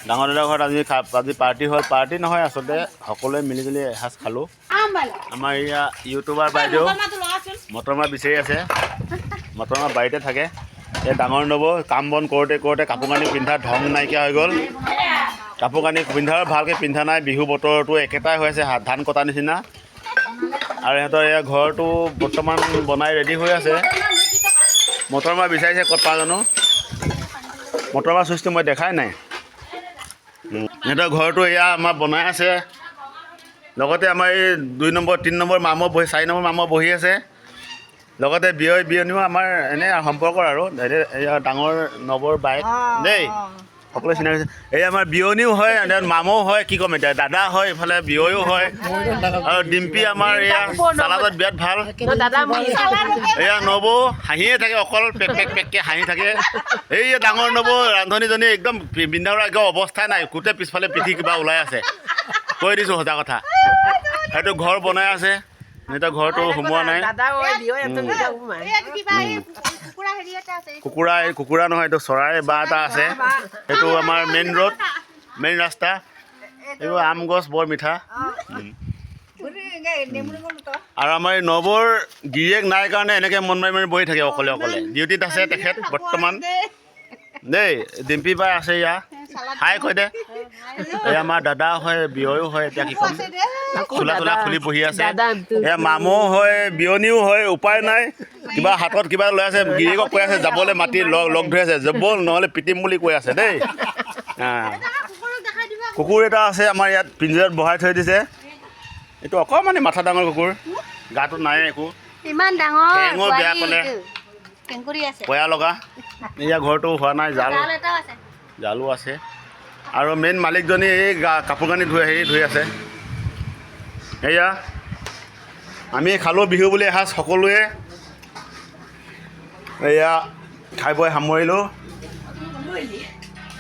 ডাঙৰ দাদাৰ ঘৰত আজি পাৰ্টি হ'ল। পাৰ্টি নহয় আচলতে সকলোৱে মিলিজুলি এসাঁজ খালোঁ। আমাৰ এয়া ইউটিউবাৰ বাইদেউ মটৰমাহ বিচাৰি আছে। মটৰমাহ বাৰীতে থাকে। এই ডাঙৰ নবৌ কাম বন কৰোঁতে কৰোঁতে কাপোৰ কানি পিন্ধা ধং নাইকিয়া হৈ গ'ল। কাপোৰ কানি পিন্ধাও ভালকৈ পিন্ধা নাই। বিহু বতৰটো একেটাই হৈ আছে ধান কটা নিচিনা। আৰু সিহঁতৰ এয়া ঘৰটো বৰ্তমান বনাই ৰেডি হৈ আছে। মটৰমাহ বিচাৰিছে ক'ত পাওঁ জানো। মটৰমাহ চুইচটো মই দেখাই নাই। সিহঁতৰ ঘৰটো এয়া আমাৰ বনাই আছে। লগতে আমাৰ এই 2 নম্বৰ 3 নম্বৰ মামো 4 নম্বৰ মামো বহি আছে। লগতে বিয়নীও আমাৰ এনে সম্পৰ্কৰ আৰু এয়া ডাঙৰ নবৰ বাইক দেই সকলোৱে চিনাকি হৈছে। এই আমাৰ বিয়নীও হয় মামও হয় কি ক'ম এতিয়া দাদা হয় এইফালে বিয়য়ো হয়। আৰু ডিম্পী আমাৰ এয়া চালাদত বিৰাট ভাল। এয়া নবৌ হাঁহিয়ে থাকে অকল পেক পেক পেককৈ হাঁহি থাকে। এই ডাঙৰ নবৌ ৰান্ধনীজনী একদম পিন্ধাৰ একদম অৱস্থাই নাই। গোটেই পিছফালে পিঠি কিবা ওলাই আছে। কৈ দিছোঁ সঁচা কথা। সেইটো ঘৰ বনাই আছে। এতিয়া ঘৰটো সোমোৱা নাই। কুকুৰা নহয় এইটো চৰাই বা এটা আছে। এইটো আমাৰ মেইন ৰাস্তা। এইবোৰ আম গছ বৰ মিঠা। আৰু আমাৰ এই নৱৰ গিৰিয়েক নাই কাৰণে এনেকৈ মন মাৰি মাৰি বহি থাকে অকলে অকলে। ডিউটিত আছে তেখেত বৰ্তমান দেই। ডিম্পী বাই আছে ইয়াত হাই কৈ দে। এই আমাৰ দাদা হয় বিয়য়ো হয়। এতিয়া কি ক'ম চোলা খুলি বহি আছে। এয়া মামো হয় বিয়নীও হয়। উপায় নাই কিবা হাতত কিবা লৈ আছে। গিৰিয়েকক কৈ আছে যাবলৈ মাতি লগ ধৰি আছে ব'ল নহ'লে পিটিম বুলি কৈ আছে দেই। কুকুৰ এটা আছে আমাৰ ইয়াত পিঞ্জৰাত বহাই থৈ দিছে। এইটো অকণমানি মাথা ডাঙৰ কুকুৰ। গাটো নাই একো ইমান ডাঙৰ ঠেঙো বেয়া ক'লে পয়া লগা। এয়া ঘৰটো হোৱা নাই জালো আছে। আৰু মেইন মালিকজনী এই কাপোৰ কানি ধুই আছে। এয়া আমি খালোঁ বিহু বুলি এসাঁজ সকলোৱে। এয়া খাই বৈ সামৰিলোঁ।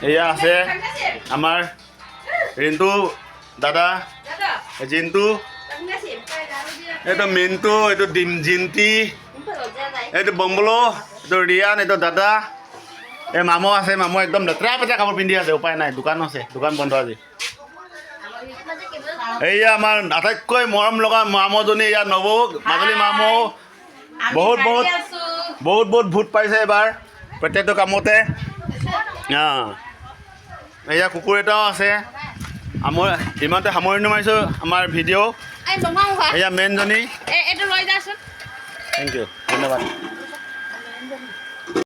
এয়া আছে আমাৰ ৰিণ্টু দাদা, জিণ্টু, এইটো মিণ্টু, এইটো জিন্তি, এইটো বম্বলো, এইটো ৰিয়ান, এইটো দাদা। এই মামো আছে। মামো একদম লেতেৰা পেতেৰা কাপোৰ পিন্ধি আছে। উপায় নাই দোকান আছে। দোকান বন্ধ আজি। এইয়া আমাৰ আটাইতকৈ মৰম লগা মামোজনী এয়া নবৌ মাজুলী মামো। বহুত ভোট পাইছে এইবাৰ প্ৰত্যেকটো কামতে। এয়া কুকুৰ এটাও আছে। ইমানতে সামৰণি মাৰিছোঁ আমাৰ ভিডিঅ'। এয়া মেইনজনী। থেংক ইউ ধন্যবাদ।